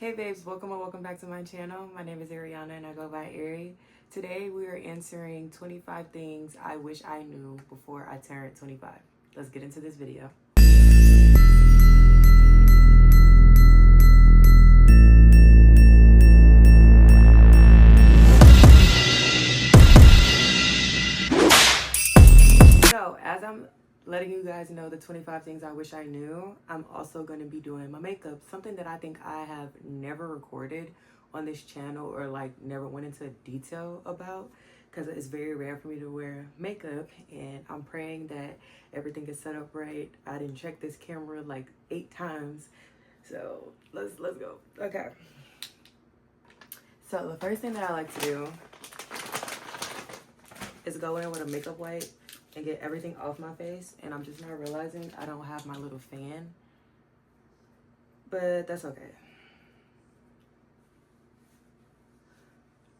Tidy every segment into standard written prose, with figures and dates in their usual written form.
Hey babes, welcome back to my channel. My name is Ariana and I go by Ari. Today we are answering 25 things I wish I knew before I turned 25. Let's get into this video. So as I'm letting you guys know the 25 things I wish I knew, I'm also going to be doing my makeup, something that I think I have never recorded on this channel or like never went into detail about, because it's very rare for me to wear makeup, and I'm praying that everything is set up right. I didn't check this camera like 8 times, so let's go. Okay, so the first thing that I like to do is go in with a makeup wipe and get everything off my face, and I'm just now realizing I don't have my little fan, but that's okay.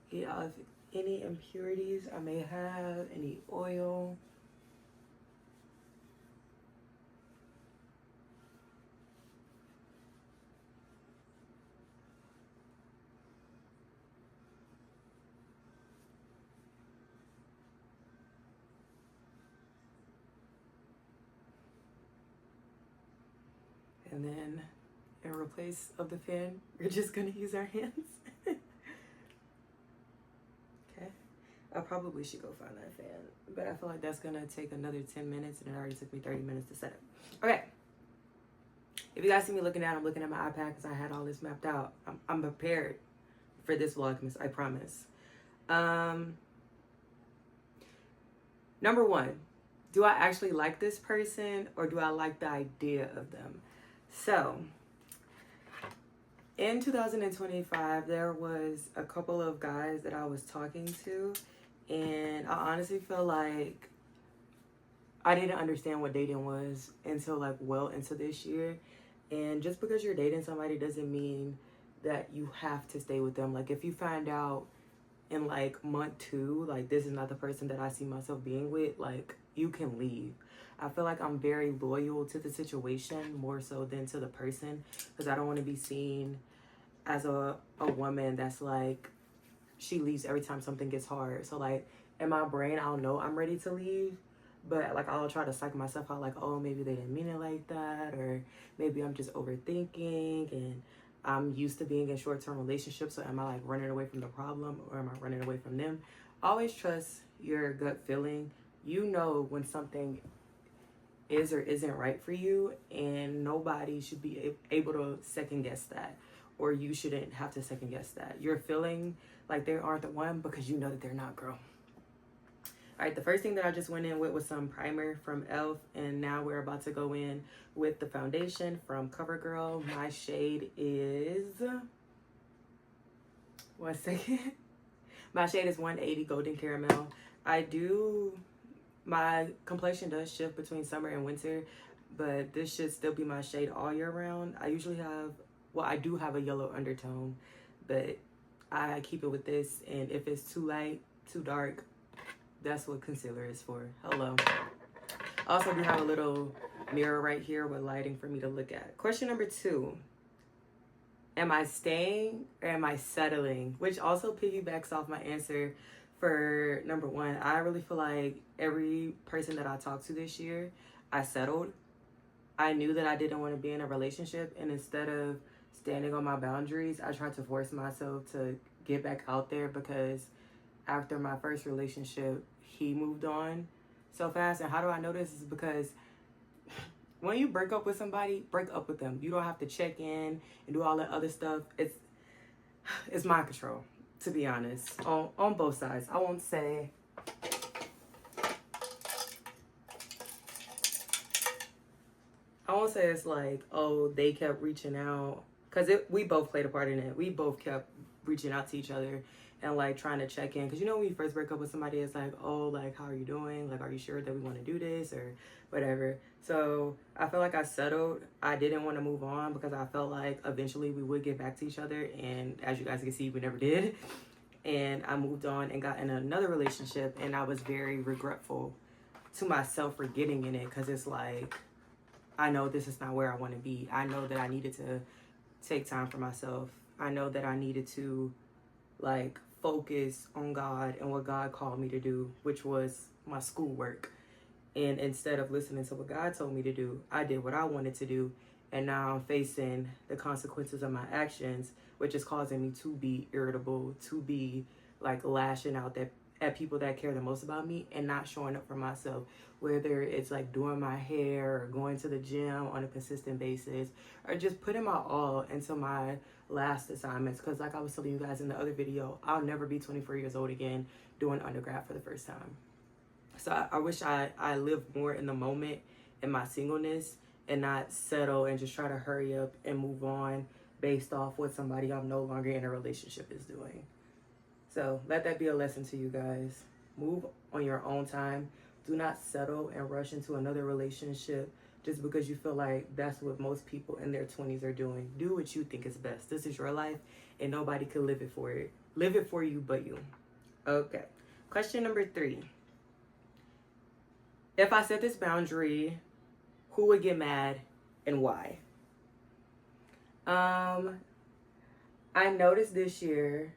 Get off any impurities I may have, any oil. And then in replace of the fan, we're just gonna use our hands. Okay, I probably should go find that fan, but I feel like that's gonna take another 10 minutes and it already took me 30 minutes to set up. Okay, if you guys see me looking down, I'm looking at my iPad because I had all this mapped out. I'm prepared for this Vlogmas, I promise. Number one, do I actually like this person or do I like the idea of them? So, in 2025, there was a couple of guys that I was talking to, and I honestly feel like I didn't understand what dating was until like well into this year. And just because you're dating somebody doesn't mean that you have to stay with them. Like if you find out in like month 2, like this is not the person that I see myself being with, like you can leave. I feel like I'm very loyal to the situation more so than to the person, because I don't want to be seen as a woman that's like, she leaves every time something gets hard. So like in my brain, I'll know I'm ready to leave, but like I'll try to psych myself out like, oh, maybe they didn't mean it like that, or maybe I'm just overthinking and I'm used to being in short-term relationships, so am I like running away from the problem or am I running away from them? Always trust your gut feeling. You know when something is or isn't right for you, and nobody should be able to second guess that, or you shouldn't have to second guess that. You're feeling like they aren't the one because you know that they're not, girl. All right, the first thing that I just went in with was some primer from e.l.f. and now we're about to go in with the foundation from CoverGirl. My shade is, one second. My shade is 180 Golden Caramel. My complexion does shift between summer and winter, but this should still be my shade all year round. I usually have, well, I do have a yellow undertone, but I keep it with this, and if it's too light, too dark, that's what concealer is for. Hello. I also do have a little mirror right here with lighting for me to look at. Question number 2. Am I staying or am I settling? Which also piggybacks off my answer for number 1. I really feel like every person that I talked to this year, I settled. I knew that I didn't want to be in a relationship, and instead of standing on my boundaries, I tried to force myself to get back out there, because after my first relationship, he moved on so fast. And how do I know this? Is because when you break up with somebody, break up with them. You don't have to check in and do all that other stuff. It's mind control, to be honest, on both sides. I won't say it's like, oh, they kept reaching out, because we both played a part in it. We both kept reaching out to each other and like trying to check in, because you know when you first break up with somebody, it's like, oh, like how are you doing, like are you sure that we want to do this or whatever. So I feel like I settled. I didn't want to move on because I felt like eventually we would get back to each other, and as you guys can see, we never did. And I moved on and got in another relationship, and I was very regretful to myself for getting in it, because it's like, I know this is not where I want to be. I know that I needed to take time for myself. I know that I needed to like focus on God and what God called me to do, which was my schoolwork. And instead of listening to what God told me to do, I did what I wanted to do. And now I'm facing the consequences of my actions, which is causing me to be irritable, to be like lashing out at people that care the most about me and not showing up for myself. Whether it's like doing my hair or going to the gym on a consistent basis or just putting my all into my last assignments. Because like I was telling you guys in the other video, I'll never be 24 years old again doing undergrad for the first time. So I wish I lived more in the moment in my singleness and not settle and just try to hurry up and move on based off what somebody I'm no longer in a relationship is doing. So let that be a lesson to you guys. Move on your own time. Do not settle and rush into another relationship just because you feel like that's what most people in their 20s are doing. Do what you think is best. This is your life and nobody can live it for it. Live it for you but you. Okay. Question number 3. If I set this boundary, who would get mad and why? I noticed this year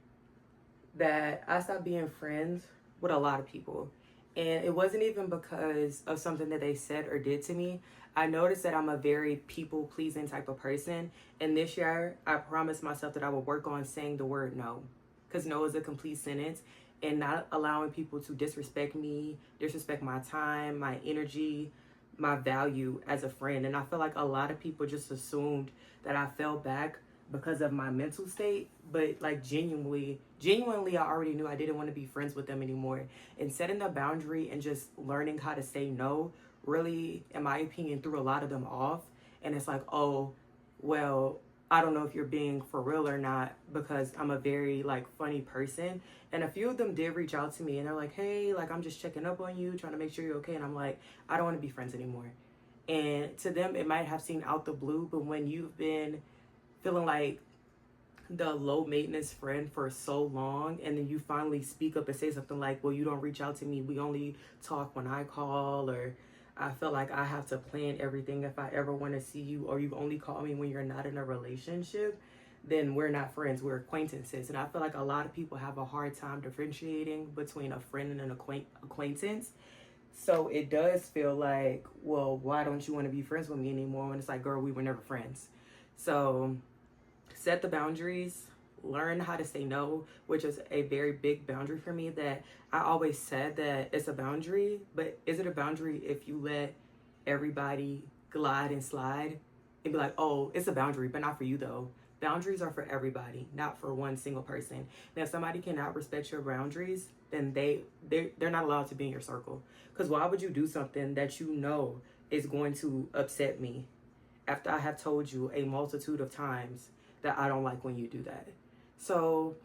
that I stopped being friends with a lot of people. And it wasn't even because of something that they said or did to me. I noticed that I'm a very people-pleasing type of person. And this year, I promised myself that I would work on saying the word no. Because no is a complete sentence. And not allowing people to disrespect me, disrespect my time, my energy, my value as a friend. And I feel like a lot of people just assumed that I fell back because of my mental state. But like genuinely, I already knew I didn't want to be friends with them anymore. And setting the boundary and just learning how to say no really, in my opinion, threw a lot of them off. And it's like, oh, well, I don't know if you're being for real or not, because I'm a very like funny person. And a few of them did reach out to me and they're like, hey, like I'm just checking up on you, trying to make sure you're okay. And I'm like, I don't want to be friends anymore. And to them, it might have seemed out the blue, but when you've been feeling like the low maintenance friend for so long, and then you finally speak up and say something like, well, you don't reach out to me, we only talk when I call, or I feel like I have to plan everything if I ever want to see you, or you only call me when you're not in a relationship, then we're not friends, we're acquaintances. And I feel like a lot of people have a hard time differentiating between a friend and an acquaintance. So it does feel like, well, why don't you want to be friends with me anymore? And it's like, girl, we were never friends. So set the boundaries, learn how to say no, which is a very big boundary for me, that I always said that it's a boundary, but is it a boundary if you let everybody glide and slide and be like, oh, it's a boundary, but not for you though. Boundaries are for everybody, not for one single person. Now, if somebody cannot respect your boundaries, then they're not allowed to be in your circle. Because why would you do something that you know is going to upset me after I have told you a multitude of times that I don't like when you do that? So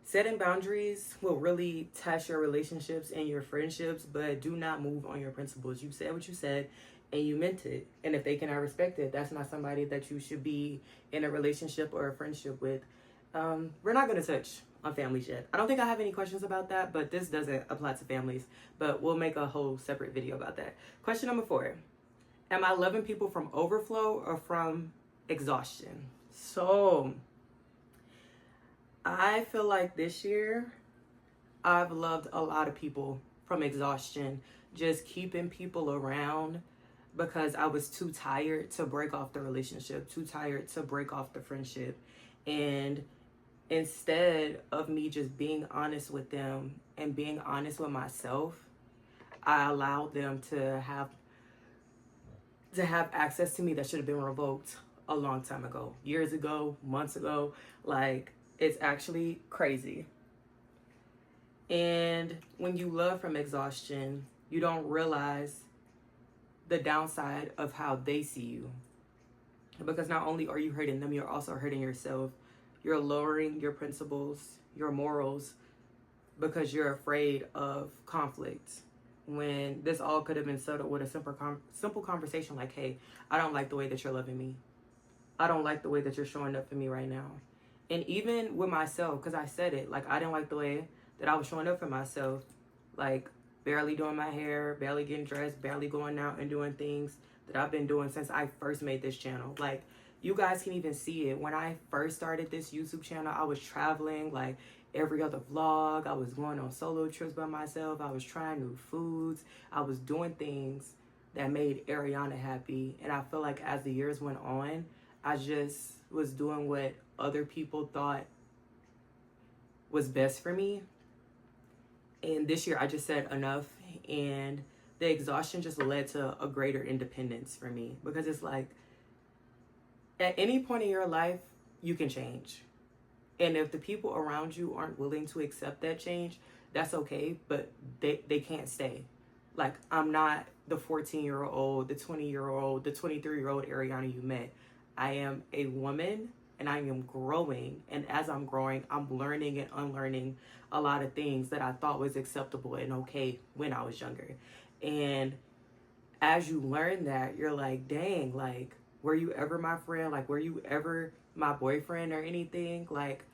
setting boundaries will really test your relationships and your friendships, but do not move on your principles. You said what you said and you meant it. And if they cannot respect it, that's not somebody that you should be in a relationship or a friendship with. We're not going to touch on families yet. I don't think I have any questions about that, but this doesn't apply to families. But we'll make a whole separate video about that. Question number 4. Am I loving people from overflow or from exhaustion? So I feel like this year I've loved a lot of people from exhaustion, just keeping people around because I was too tired to break off the relationship, too tired to break off the friendship. And instead of me just being honest with them and being honest with myself, I allowed them to have access to me that should have been revoked a long time ago, years ago, months ago. Like, it's actually crazy. And when you love from exhaustion, you don't realize the downside of how they see you. Because not only are you hurting them, you're also hurting yourself. You're lowering your principles, your morals, because you're afraid of conflict. When this all could have been settled with a simple conversation like, hey, I don't like the way that you're loving me. I don't like the way that you're showing up for me right now. And even with myself, because I said it, like I didn't like the way that I was showing up for myself. Like barely doing my hair, barely getting dressed, barely going out and doing things that I've been doing since I first made this channel. Like You guys can even see it. When I first started this YouTube channel, I was traveling like every other vlog. I was going on solo trips by myself. I was trying new foods. I was doing things that made Ariana happy. And I feel like as the years went on, I just was doing what other people thought was best for me. And this year I just said enough, and the exhaustion just led to a greater independence for me, because it's like at any point in your life you can change. And if the people around you aren't willing to accept that change, that's okay, but they can't stay. Like, I'm not the 14-year-old, the 20-year-old, the 23-year-old Ariana you met. I am a woman, and I am growing. And as I'm growing, I'm learning and unlearning a lot of things that I thought was acceptable and okay when I was younger. And as you learn that, you're like, dang, like, were you ever my friend? Like, were you ever my boyfriend or anything? Like,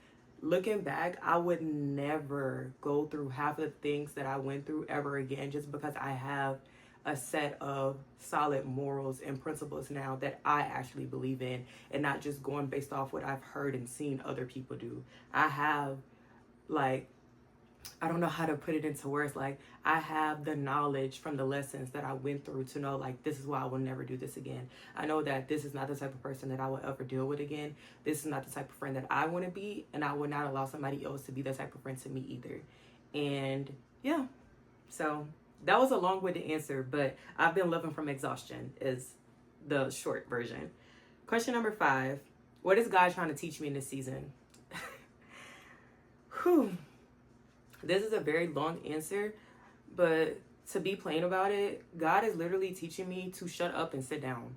looking back, I would never go through half of the things that I went through ever again, just because I have a set of solid morals and principles now that I actually believe in, and not just going based off what I've heard and seen other people do. I have, like, I don't know how to put it into words. Like, I have the knowledge from the lessons that I went through to know, like, this is why I will never do this again. I know that this is not the type of person that I will ever deal with again. This is not the type of friend that I want to be, and I will not allow somebody else to be the type of friend to me either. And yeah, so that was a long-winded answer, but I've been loving from exhaustion is the short version. Question number 5. What is God trying to teach me in this season? Whew. This is a very long answer, but to be plain about it, God is literally teaching me to shut up and sit down.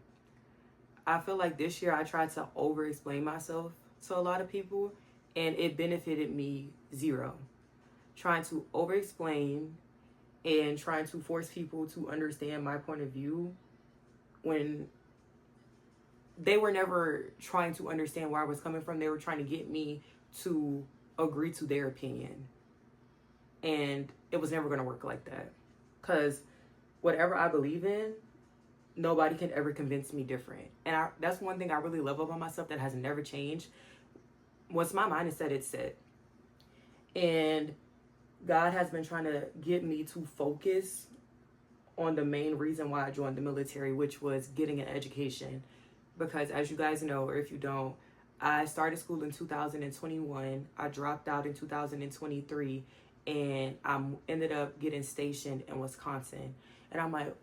I feel like this year I tried to over-explain myself to a lot of people, and it benefited me zero. Trying to over-explain and trying to force people to understand my point of view when they were never trying to understand where I was coming from. They were trying to get me to agree to their opinion. And it was never going to work like that. Because whatever I believe in, nobody can ever convince me different. And that's one thing I really love about myself that has never changed. Once my mind is set, it's set. And God has been trying to get me to focus on the main reason why I joined the military, which was getting an education. Because as you guys know, or if you don't, I started school in 2021. I dropped out in 2023. And I ended up getting stationed in Wisconsin. And I'm like,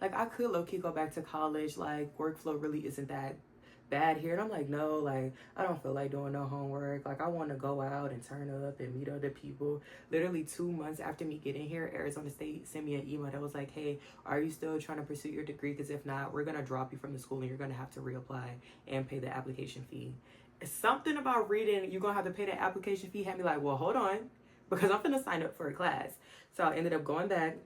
like, I could low-key go back to college. Like, workflow really isn't that bad here. And I'm like, no, like, I don't feel like doing no homework. Like, I want to go out and turn up and meet other people. Literally 2 months after me getting here, Arizona State sent me an email that was like, hey, are you still trying to pursue your degree? Because if not, we're going to drop you from the school and you're going to have to reapply and pay the application fee. Something about reading, you're going to have to pay the application fee, had me like, well, hold on, because I'm going to sign up for a class. So I ended up going back,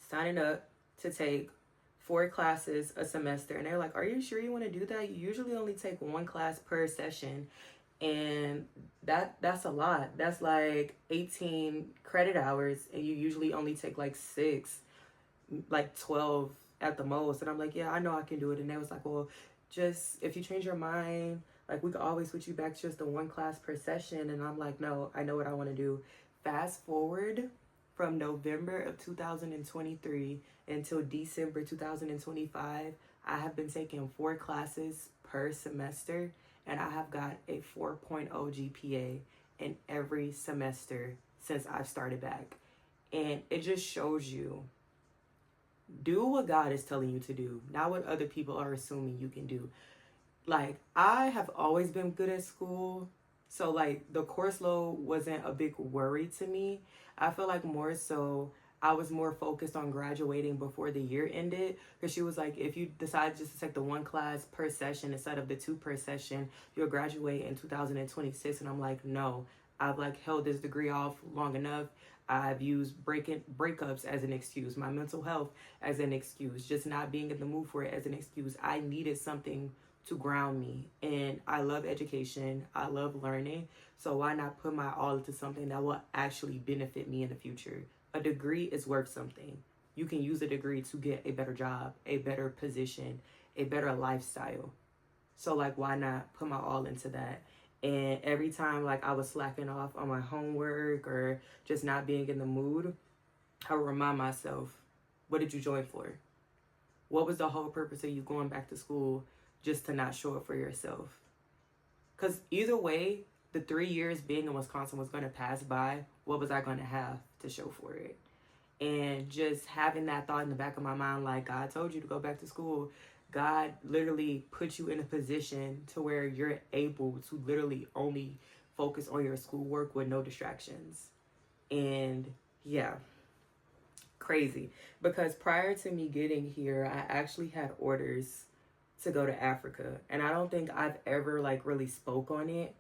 signing up to take 4 classes a semester. And they're like, are you sure you want to do that? You usually only take 1 class per session. And that's a lot. That's like 18 credit hours. And you usually only take like 6, like 12 at the most. And I'm like, yeah, I know I can do it. And they was like, well, just if you change your mind, like, we could always switch you back to just the 1 class per session. And I'm like, no, I know what I want to do. Fast forward from November of 2023 until December 2025, I have been taking 4 classes per semester, and I have got a 4.0 GPA in every semester since I've started back. And it just shows you, do what God is telling you to do, not what other people are assuming you can do. Like, I have always been good at school, so, like, the course load wasn't a big worry to me. I feel like more so I was more focused on graduating before the year ended, because she was like, if you decide just to take the 1 class per session instead of the 2 per session, you'll graduate in 2026. And I'm like, no, I've, like, held this degree off long enough. I've used breakups as an excuse, my mental health as an excuse, just not being in the mood for it as an excuse. I needed something to ground me, and I love education. I love learning. So why not put my all into something that will actually benefit me in the future? A degree is worth something. You can use a degree to get a better job, a better position, a better lifestyle. So like, why not put my all into that? And every time like I was slacking off on my homework or just not being in the mood, I would remind myself, what did you join for? What was the whole purpose of you going back to school just to not show up for yourself? Because either way, the 3 years being in Wisconsin was going to pass by. What was I going to have to show for it? And just having that thought in the back of my mind, like, God told you to go back to school. God literally put you in a position to where you're able to literally only focus on your schoolwork with no distractions. And yeah, crazy. Because prior to me getting here, I actually had orders to go to Africa. And I don't think I've ever like really spoke on it.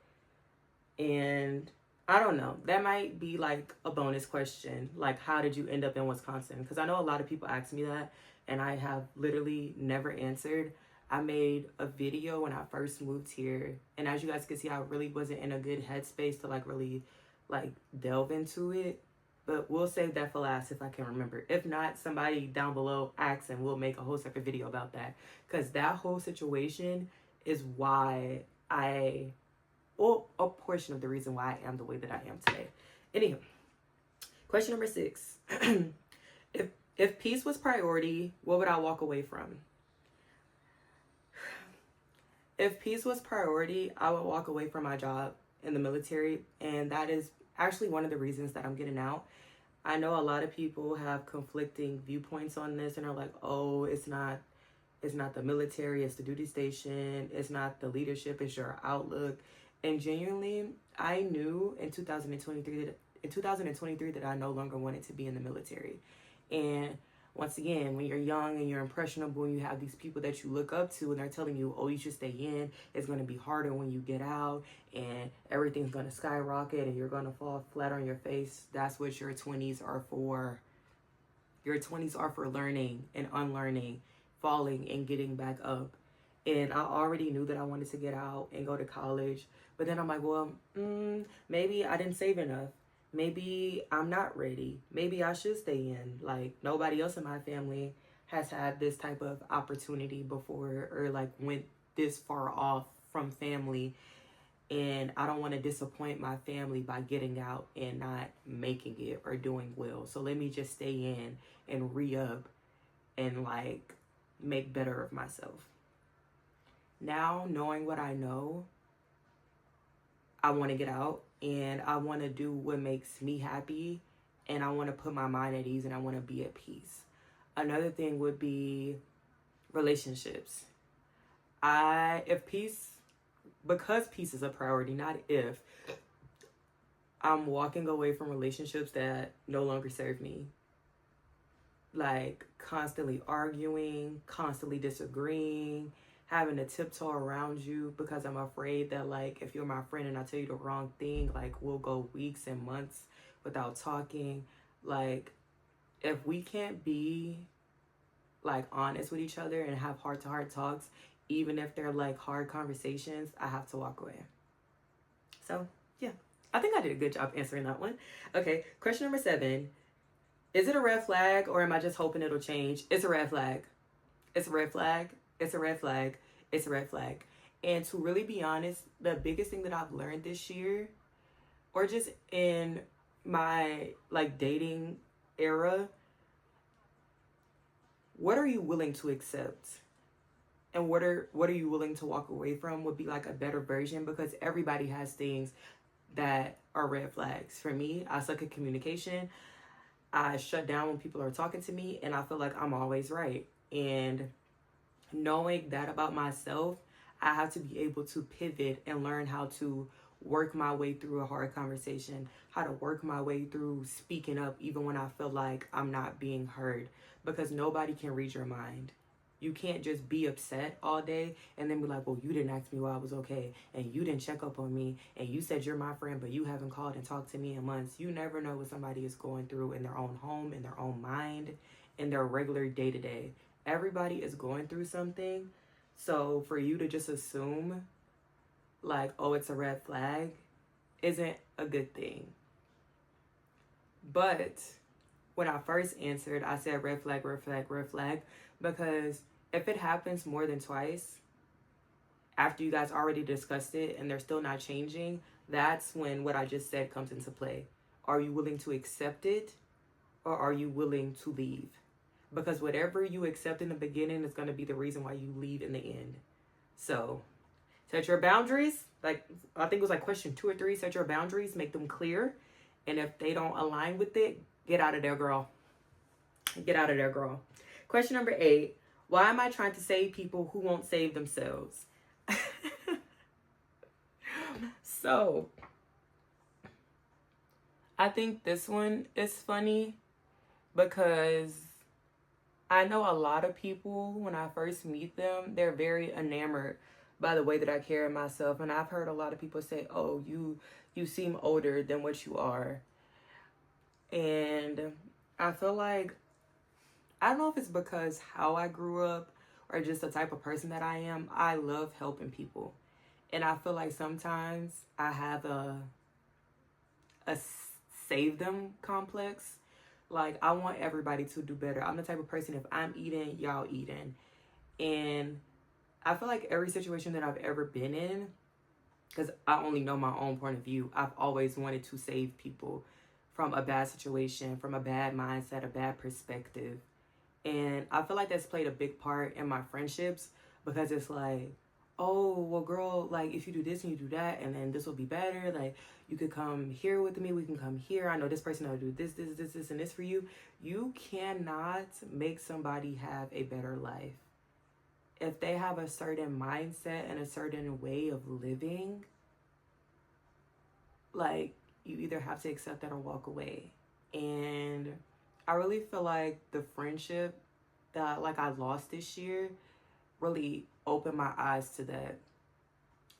And I don't know. That might be like a bonus question. Like, how did you end up in Wisconsin? Because I know a lot of people ask me that, and I have literally never answered. I made a video when I first moved here, and as you guys can see, I really wasn't in a good headspace to like really like delve into it. But we'll save that for last if I can remember. If not, somebody down below asks and we'll make a whole separate video about that. Because that whole situation is why well, a portion of the reason why I am the way that I am today. Anywho, question number 6. if peace was priority, what would I walk away from? If peace was priority, I would walk away from my job in the military. And that is actually one of the reasons that I'm getting out. I know a lot of people have conflicting viewpoints on this and are like, oh, it's not the military, it's the duty station, it's not the leadership, it's your outlook. And genuinely, I knew in 2023 that I no longer wanted to be in the military. And once again, when you're young and you're impressionable and you have these people that you look up to and they're telling you, oh, you should stay in, it's going to be harder when you get out and everything's going to skyrocket and you're going to fall flat on your face. That's what your 20s are for. Your 20s are for learning and unlearning, falling and getting back up. And I already knew that I wanted to get out and go to college. But then I'm like, well, maybe I didn't save enough. Maybe I'm not ready. Maybe I should stay in. Like, nobody else in my family has had this type of opportunity before or like went this far off from family. And I don't want to disappoint my family by getting out and not making it or doing well. So let me just stay in and re-up and like make better of myself. Now, knowing what I know, I want to get out and I want to do what makes me happy and I want to put my mind at ease and I want to be at peace. Another thing would be relationships. Because peace is a priority, not if, I'm walking away from relationships that no longer serve me. Like constantly arguing, constantly disagreeing, having to tiptoe around you because I'm afraid that like if you're my friend and I tell you the wrong thing, like we'll go weeks and months without talking. Like if we can't be like honest with each other and have heart-to-heart talks, even if they're like hard conversations, I have to walk away. So yeah, I think I did a good job answering that one. Okay, question number 7. Is it a red flag or am I just hoping it'll change? It's a red flag. It's a red flag. It's a red flag. It's a red flag. And to really be honest, the biggest thing that I've learned this year, or just in my like dating era, what are you willing to accept? And what are you willing to walk away from would be like a better version, because everybody has things that are red flags. For me, I suck at communication. I shut down when people are talking to me and I feel like I'm always right. And knowing that about myself, I have to be able to pivot and learn how to work my way through a hard conversation, how to work my way through speaking up even when I feel like I'm not being heard, because nobody can read your mind. You can't just be upset all day and then be like, well, you didn't ask me why I was okay, and you didn't check up on me, and you said you're my friend, but you haven't called and talked to me in months. You never know what somebody is going through in their own home, in their own mind, in their regular day-to-day. Everybody is going through something. So for you to just assume like, oh, it's a red flag, isn't a good thing. But when I first answered, I said red flag, red flag, red flag, because if it happens more than twice after you guys already discussed it and they're still not changing, that's when what I just said comes into play. Are you willing to accept it, or are you willing to leave? Because whatever you accept in the beginning is going to be the reason why you leave in the end. So set your boundaries. Like, I think it was like question 2 or 3. Set your boundaries, make them clear. And if they don't align with it, get out of there, girl. Get out of there, girl. Question number 8. Why am I trying to save people who won't save themselves? So, I think this one is funny because I know a lot of people, when I first meet them, they're very enamored by the way that I carry myself. And I've heard a lot of people say, oh, you seem older than what you are. And I feel like, I don't know if it's because how I grew up or just the type of person that I am. I love helping people. And I feel like sometimes I have a save them complex. Like, I want everybody to do better. I'm the type of person, if I'm eating, y'all eating. And I feel like every situation that I've ever been in, because I only know my own point of view, I've always wanted to save people from a bad situation, from a bad mindset, a bad perspective. And I feel like that's played a big part in my friendships, because it's like, oh, well, girl, like, if you do this and you do that, and then this will be better. Like, you could come here with me. We can come here. I know this person will do this, and this for you. You cannot make somebody have a better life. If they have a certain mindset and a certain way of living, like, you either have to accept that or walk away. And I really feel like the friendship that, like, I lost this year really opened my eyes to that.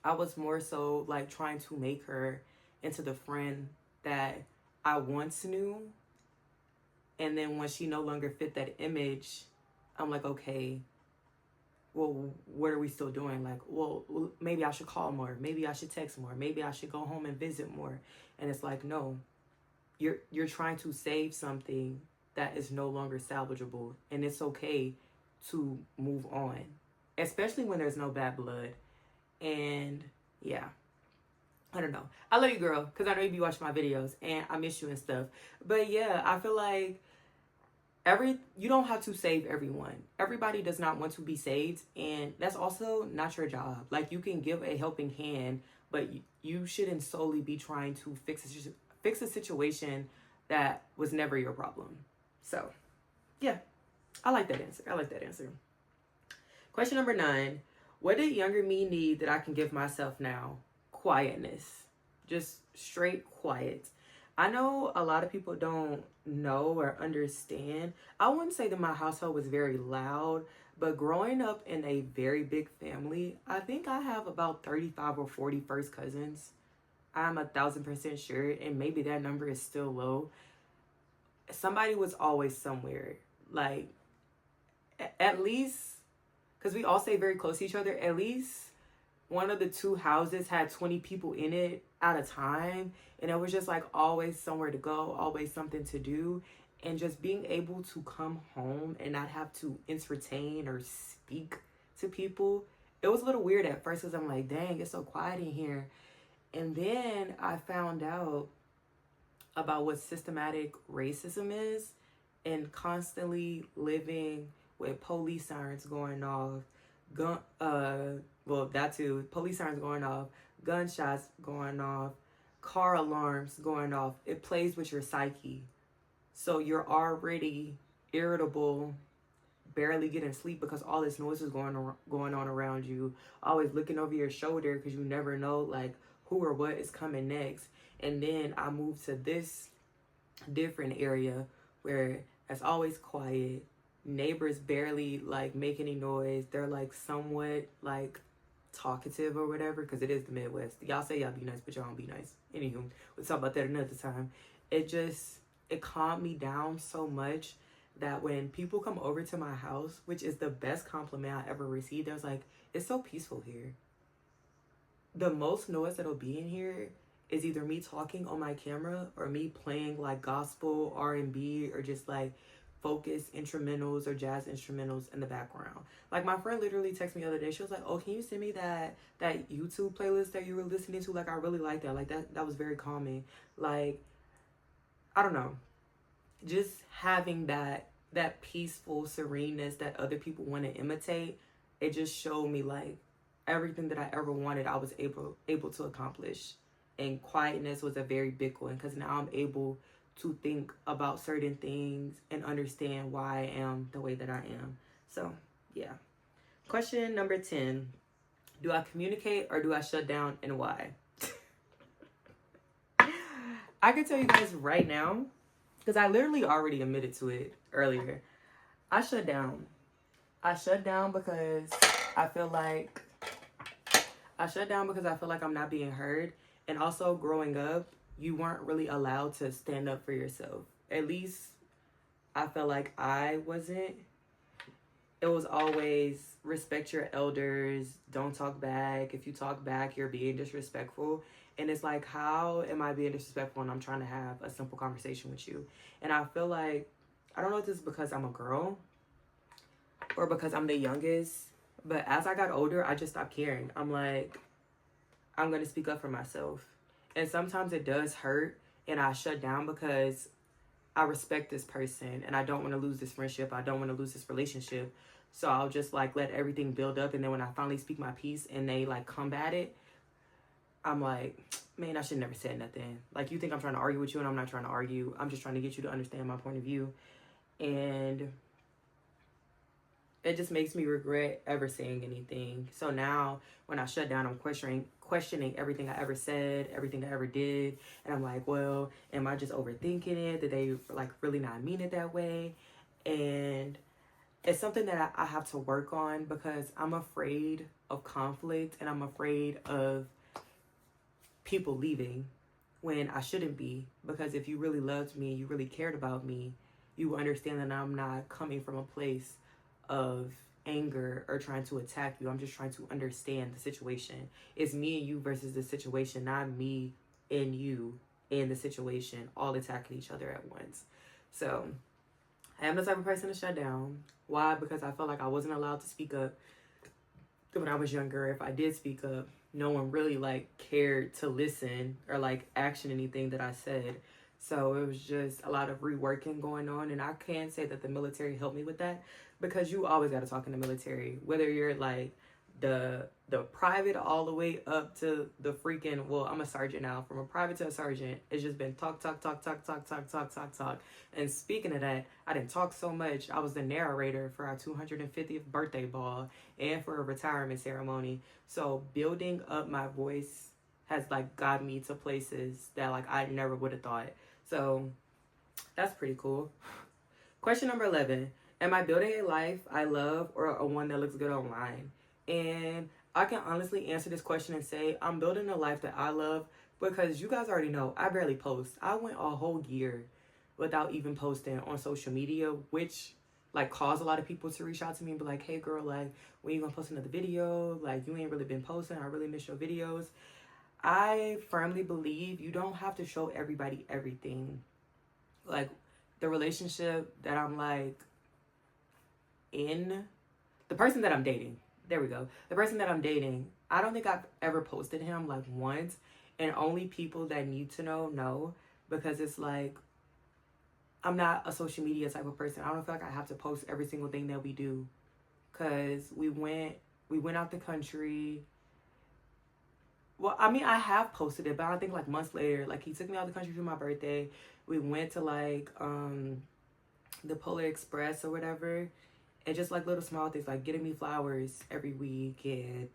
I was more so like trying to make her into the friend that I once knew. And then when she no longer fit that image, I'm like, okay, well, what are we still doing? Like, well, maybe I should call more. Maybe I should text more. Maybe I should go home and visit more. And it's like, no, you're trying to save something that is no longer salvageable. And it's okay to move on, especially when there's no bad blood. And yeah, I don't know. I love you, girl, because I know you be watching my videos and I miss you and stuff. But yeah, I feel like you don't have to save everyone. Everybody does not want to be saved, and that's also not your job. Like, you can give a helping hand, but you shouldn't solely be trying to fix a situation that was never your problem. So yeah, I like that answer. Question number 9. What did younger me need that I can give myself now? Quietness. Just straight quiet. I know a lot of people don't know or understand. I wouldn't say that my household was very loud, but growing up in a very big family, I think I have about 35 or 40 first cousins. I'm 1,000% sure, and maybe that number is still low. Somebody was always somewhere. Like, at least, because we all stay very close to each other, at least one of the 2 houses had 20 people in it at a time. And it was just like always somewhere to go, always something to do. And just being able to come home and not have to entertain or speak to people. It was a little weird at first because I'm like, dang, it's so quiet in here. And then I found out about what systematic racism is, and constantly living with police sirens going off, that too, police sirens going off, gunshots going off, car alarms going off. It plays with your psyche. So you're already irritable, barely getting sleep because all this noise is going on around you, always looking over your shoulder because you never know like who or what is coming next. And then I moved to this different area where it's always quiet. Neighbors barely like make any noise. They're like somewhat like talkative or whatever, because it is the Midwest. Y'all say y'all be nice, but y'all don't be nice. Anywho, we'll talk about that another time. It calmed me down so much that when people come over to my house, which is the best compliment I ever received, I was like, it's so peaceful here. The most noise that'll be in here is either me talking on my camera or me playing like gospel, R&B, or just like focus instrumentals or jazz instrumentals in the background. Like my friend literally texted me the other day. She was like, "Oh, can you send me that YouTube playlist that you were listening to? Like I really like that. Like that was very calming." Like I don't know, just having that peaceful sereneness that other people want to imitate. It just showed me like everything that I ever wanted, I was able to accomplish. And quietness was a very big one because now I'm able to think about certain things and understand why I am the way that I am. So, yeah. Question number 10. Do I communicate or do I shut down, and why? I can tell you guys right now, because I literally already admitted to it earlier. I shut down. I shut down because I feel like I'm not being heard. And also growing up, you weren't really allowed to stand up for yourself. At least I felt like I wasn't. It was always respect your elders, don't talk back. If you talk back, you're being disrespectful. And it's like, how am I being disrespectful when I'm trying to have a simple conversation with you? And I feel like, I don't know if this is because I'm a girl or because I'm the youngest, but as I got older, I just stopped caring. I'm like, I'm going to speak up for myself. And sometimes it does hurt, and I shut down because I respect this person and I don't want to lose this friendship. I don't want to lose this relationship. So I'll just like let everything build up. And then when I finally speak my piece and they like combat it, I'm like, man, I should never said nothing. Like, you think I'm trying to argue with you, and I'm not trying to argue. I'm just trying to get you to understand my point of view. And it just makes me regret ever saying anything. So now when I shut down, I'm questioning everything I ever said, everything I ever did. And I'm like, well, am I just overthinking it? Did they like really not mean it that way? And it's something that I have to work on because I'm afraid of conflict and I'm afraid of people leaving when I shouldn't be. Because if you really loved me, you really cared about me, you understand that I'm not coming from a place of anger or trying to attack you. I'm just trying to understand the situation. It's me and you versus the situation, not me and you and the situation all attacking each other at once. So I am the type of person to shut down. Why? Because I felt like I wasn't allowed to speak up when I was younger. If I did speak up, no one really like cared to listen or like action anything that I said. So it was just a lot of reworking going on. And I can't say that the military helped me with that, because you always got to talk in the military, whether you're like the private all the way up to the freaking, well, I'm a sergeant now. From a private to a sergeant, it's just been talk. And speaking of that, I didn't talk so much. I was the narrator for our 250th birthday ball and for a retirement ceremony. So building up my voice has like got me to places that like I never would have thought. So that's pretty cool. Question number 11. Am I building a life I love or a one that looks good online? And I can honestly answer this question and say I'm building a life that I love, because you guys already know I barely post. I went a whole year without even posting on social media, which like caused a lot of people to reach out to me and be like, hey girl, like when you gonna post another video? Like you ain't really been posting. I really miss your videos. I firmly believe you don't have to show everybody everything. Like the relationship that I'm like in, the person that I'm dating, there we go. The person that I'm dating, I don't think I've ever posted him like once, and only people that need to know, because it's like, I'm not a social media type of person. I don't feel like I have to post every single thing that we do, because we went out the country. Well, I mean, I have posted it, but I think like months later, like he took me out of the country for my birthday. We went to like the Polar Express or whatever. And just like little small things, like getting me flowers every week and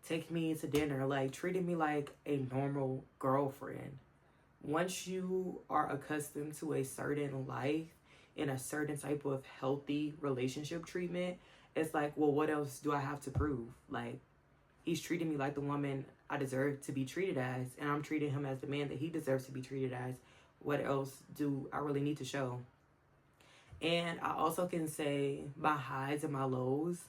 taking me to dinner, like treating me like a normal girlfriend. Once you are accustomed to a certain life and a certain type of healthy relationship treatment, it's like, well, what else do I have to prove? Like, he's treating me like the woman I deserve to be treated as, and I'm treating him as the man that he deserves to be treated as. What else do I really need to show? And I also can say my highs and my lows.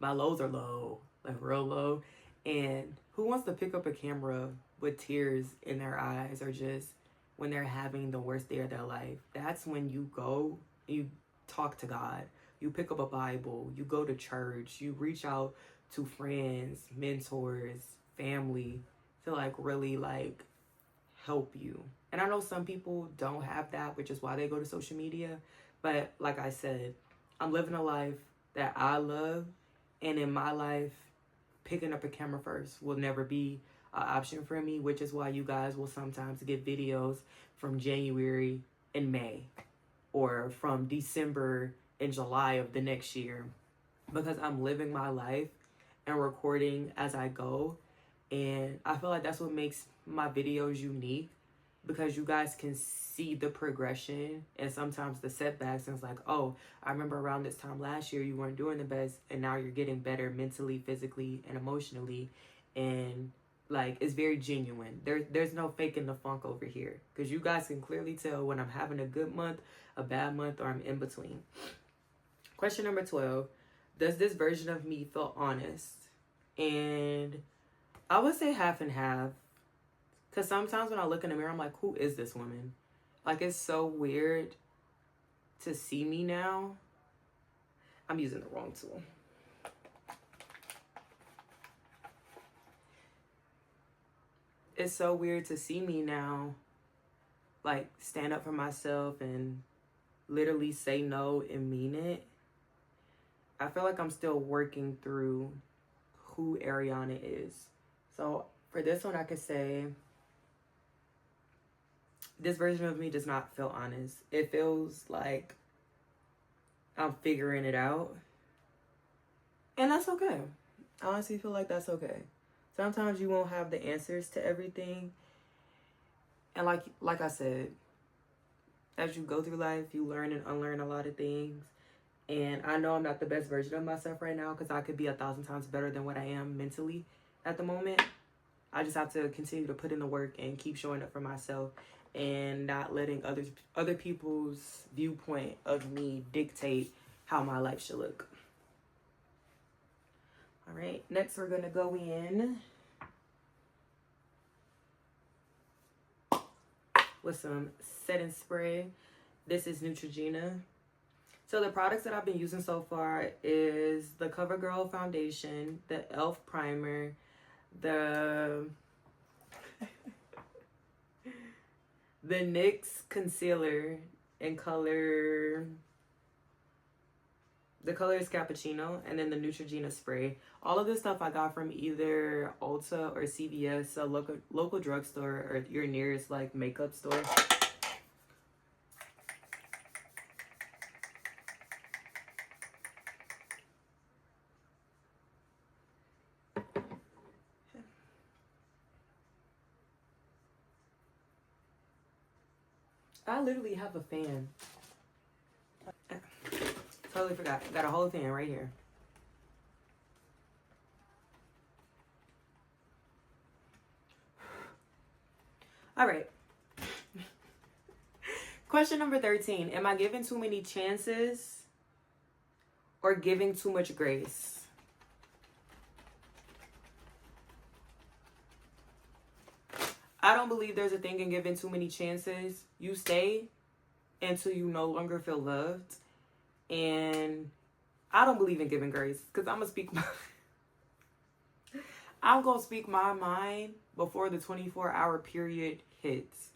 My lows are low, like real low. And who wants to pick up a camera with tears in their eyes, or just when they're having the worst day of their life? That's when you go, you talk to God. You pick up a Bible, you go to church, you reach out to friends, mentors, family to like really like help you. And I know some people don't have that, which is why they go to social media. But like I said, I'm living a life that I love. And in my life, picking up a camera first will never be an option for me, which is why you guys will sometimes get videos from January and May, or from December and July of the next year, because I'm living my life and recording as I go. And I feel like that's what makes my videos unique, because you guys can see the progression and sometimes the setbacks. And it's like, oh, I remember around this time last year you weren't doing the best, and now you're getting better mentally, physically, and emotionally. And like, it's very genuine. There's no faking the funk over here, because you guys can clearly tell when I'm having a good month, a bad month, or I'm in between. Question number 12. Does this version of me feel honest? And I would say half and half. Because sometimes when I look in the mirror, I'm like, who is this woman? Like, it's so weird to see me now. I'm using the wrong tool. It's so weird to see me now, like, stand up for myself and literally say no and mean it. I feel like I'm still working through who Ariana is. So for this one, I could say this version of me does not feel honest. It feels like I'm figuring it out. And that's okay. I honestly feel like that's okay. Sometimes you won't have the answers to everything. And like I said, as you go through life, you learn and unlearn a lot of things. And I know I'm not the best version of myself right now, because I could be 1,000 times better than what I am mentally at the moment. I just have to continue to put in the work and keep showing up for myself, and not letting other people's viewpoint of me dictate how my life should look. All right, next we're gonna go in with some setting spray. This is Neutrogena. So the products that I've been using so far is the CoverGirl foundation, the e.l.f. primer, the NYX concealer in color, the color is Cappuccino, and then the Neutrogena spray. All of this stuff I got from either Ulta or CVS, a local drugstore, or your nearest like makeup store. I literally have a fan. Totally forgot. Got a whole fan right here. All right. Question number 13. Am I giving too many chances or giving too much grace? I don't believe there's a thing in giving too many chances. You stay until you no longer feel loved. And I don't believe in giving grace, because I'm going to speak my mind before the 24-hour period hits.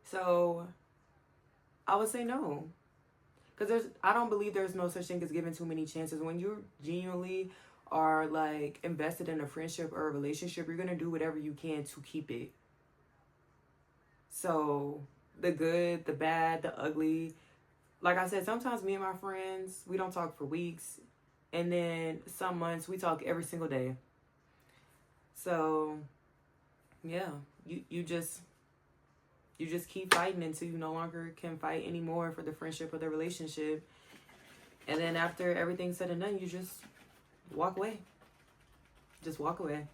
So I would say no. Because I don't believe there's no such thing as giving too many chances. When you genuinely are like invested in a friendship or a relationship, you're going to do whatever you can to keep it. So the good, the bad, the ugly. Like I said, sometimes me and my friends, we don't talk for weeks. And then some months we talk every single day. So yeah, you just keep fighting until you no longer can fight anymore for the friendship or the relationship. And then after everything's said and done, you just walk away. Just walk away.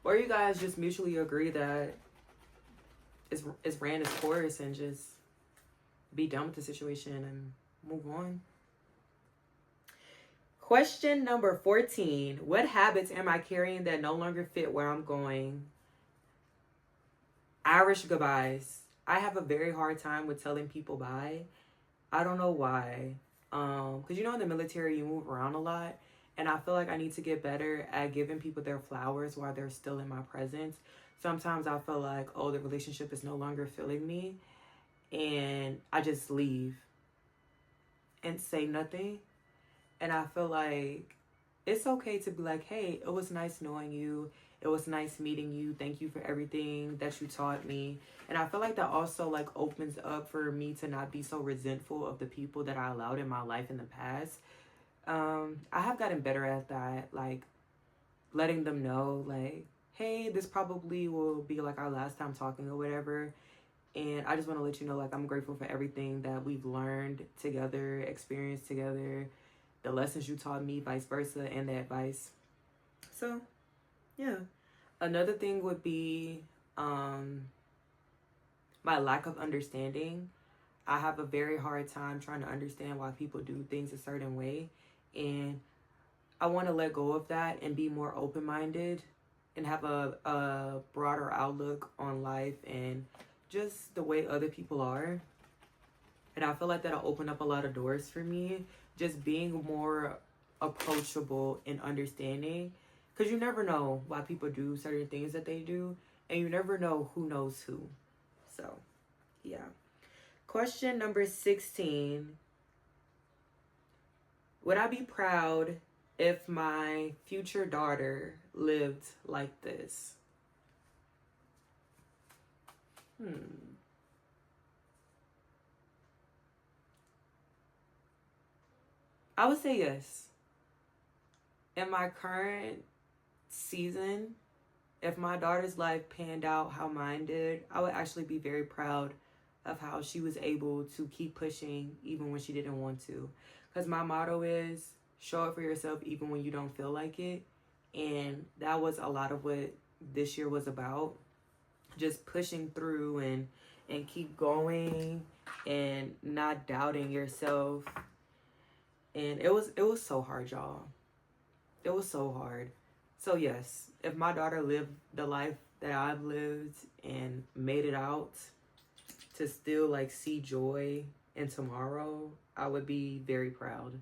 Or you guys just mutually agree that it's ran its course and just be done with the situation and move on. Question number 14. What habits am I carrying that no longer fit where I'm going? Irish goodbyes. I have a very hard time with telling people bye. I don't know why. Because you know, in the military, you move around a lot. And I feel like I need to get better at giving people their flowers while they're still in my presence. Sometimes I feel like, oh, the relationship is no longer filling me. And I just leave and say nothing. And I feel like it's okay to be like, hey, it was nice knowing you. It was nice meeting you. Thank you for everything that you taught me. And I feel like that also like opens up for me to not be so resentful of the people that I allowed in my life in the past. I have gotten better at that, like letting them know, like, hey, this probably will be like our last time talking or whatever. And I just want to let you know, like, I'm grateful for everything that we've learned together, experienced together, the lessons you taught me, vice versa, and the advice. So, yeah. Another thing would be my lack of understanding. I have a very hard time trying to understand why people do things a certain way. And I want to let go of that and be more open-minded and have a broader outlook on life and just the way other people are. And I feel like that'll open up a lot of doors for me. Just being more approachable and understanding. Because you never know why people do certain things that they do. And you never know who knows who. So, yeah. Question number 16. Would I be proud if my future daughter lived like this? I would say yes. In my current season, if my daughter's life panned out how mine did, I would actually be very proud of how she was able to keep pushing even when she didn't want to. Because my motto is show up for yourself even when you don't feel like it. And that was a lot of what this year was about. Just pushing through and keep going and not doubting yourself. And it was so hard, y'all. It was so hard. So yes, if my daughter lived the life that I've lived and made it out to still like see joy in tomorrow, I would be very proud.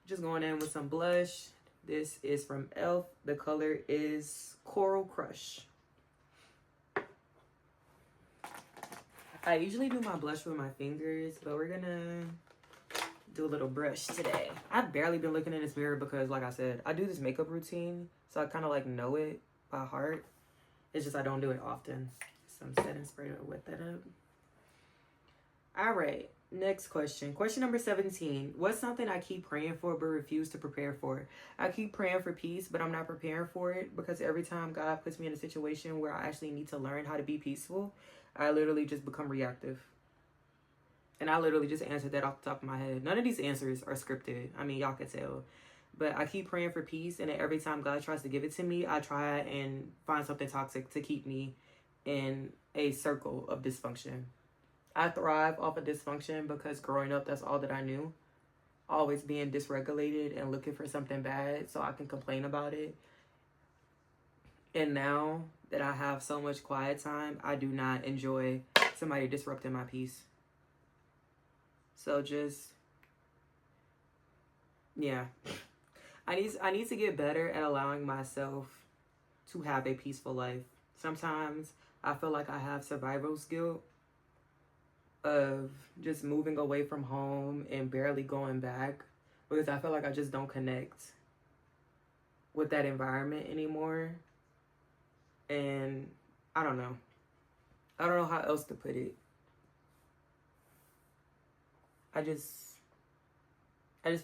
Just going in with some blush. This is from e.l.f. The color is Coral Crush. I usually do my blush with my fingers, but we're gonna do a little brush today. I've barely been looking in this mirror because, like I said, I do this makeup routine, so I kind of like know it by heart. It's just I don't do it often. So I'm setting spray to wet that up. All right, next question. Question number 17. What's something I keep praying for but refuse to prepare for? I keep praying for peace, but I'm not preparing for it because every time God puts me in a situation where I actually need to learn how to be peaceful, I literally just become reactive. And I literally just answered that off the top of my head. None of these answers are scripted. I mean, y'all can tell. But I keep praying for peace, and every time God tries to give it to me, I try and find something toxic to keep me in a circle of dysfunction. I thrive off of dysfunction because growing up, that's all that I knew. Always being dysregulated and looking for something bad so I can complain about it. And now that I have so much quiet time, I do not enjoy somebody disrupting my peace. So just, yeah. I need to get better at allowing myself to have a peaceful life. Sometimes I feel like I have survival's guilt of just moving away from home and barely going back because I feel like I just don't connect with that environment anymore. And I don't know. I don't know how else to put it. I just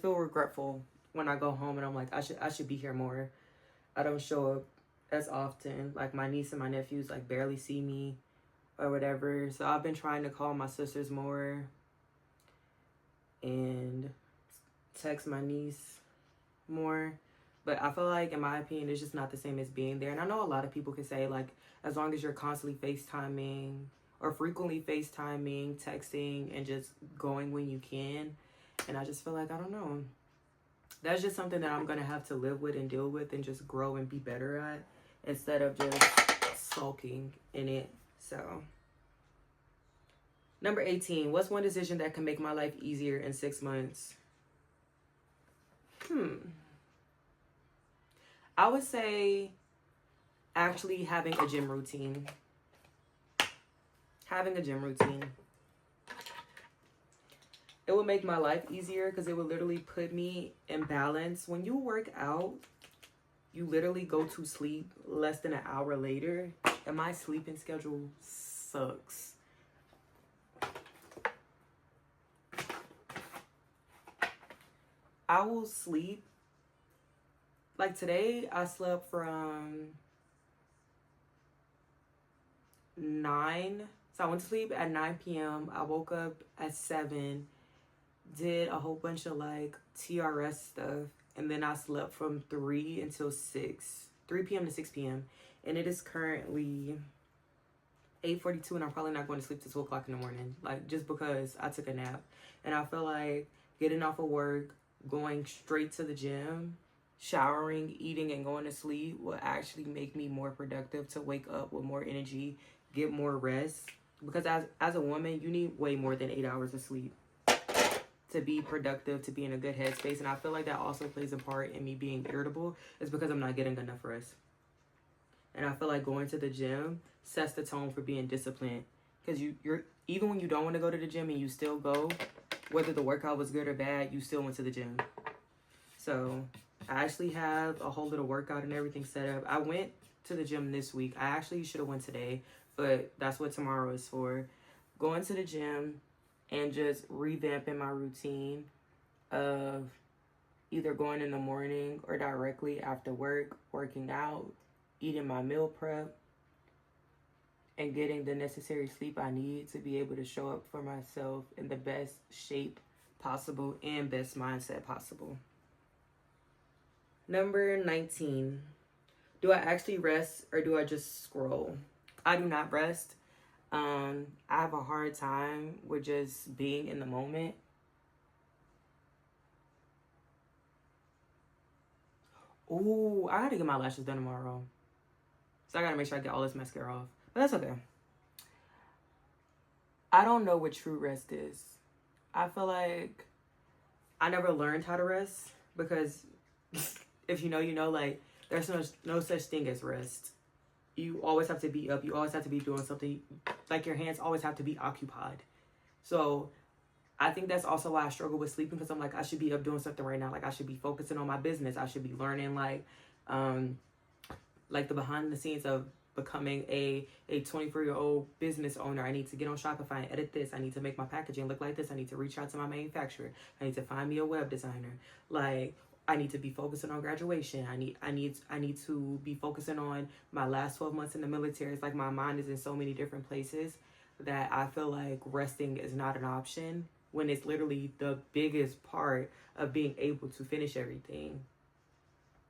feel regretful when I go home and I'm like, I should be here more. I don't show up as often. Like my niece and my nephews like barely see me or whatever. So I've been trying to call my sisters more and text my niece more. But I feel like, in my opinion, it's just not the same as being there. And I know a lot of people can say, like, as long as you're constantly FaceTiming or frequently FaceTiming, texting, and just going when you can. And I just feel like, I don't know. That's just something that I'm going to have to live with and deal with and just grow and be better at instead of just sulking in it. So, Number 18, what's one decision that can make my life easier in 6 months? I would say actually having a gym routine. Having a gym routine. It would make my life easier because it would literally put me in balance. When you work out, you literally go to sleep less than an hour later, and my sleeping schedule sucks. I will sleep. Like today, I slept from 9. So I went to sleep at 9 p.m. I woke up at 7, did a whole bunch of like TRS stuff, and then I slept from 3 until 6. 3 p.m. to 6 p.m. And it is currently 8:42, and I'm probably not going to sleep till 2 o'clock in the morning. Like, just because I took a nap. And I feel like getting off of work, going straight to the gym, showering, eating, and going to sleep will actually make me more productive to wake up with more energy, get more rest. Because as a woman, you need way more than 8 hours of sleep to be productive, to be in a good headspace. And I feel like that also plays a part in me being irritable, is because I'm not getting enough rest. And I feel like going to the gym sets the tone for being disciplined. Because you're even when you don't want to go to the gym and you still go, whether the workout was good or bad, you still went to the gym. So I actually have a whole little workout and everything set up. I went to the gym this week. I actually should have went today, but that's what tomorrow is for. Going to the gym and just revamping my routine of either going in the morning or directly after work, working out, eating my meal prep, and getting the necessary sleep I need to be able to show up for myself in the best shape possible and best mindset possible. Number 19. Do I actually rest or do I just scroll? I do not rest. I have a hard time with just being in the moment. Ooh, I gotta get my lashes done tomorrow. So I gotta make sure I get all this mascara off. But that's okay. I don't know what true rest is. I feel like I never learned how to rest because if you know, you know, like there's no such thing as rest. You always have to be up. You always have to be doing something. Like your hands always have to be occupied. So I think that's also why I struggle with sleeping, because I'm like, I should be up doing something right now. Like I should be focusing on my business. I should be learning like the behind the scenes of becoming a 24-year-old business owner. I need to get on Shopify and edit this. I need to make my packaging look like this. I need to reach out to my manufacturer. I need to find me a web designer. Like I need to be focusing on graduation. I need to be focusing on my last 12 months in the military. It's like my mind is in so many different places that I feel like resting is not an option when it's literally the biggest part of being able to finish everything.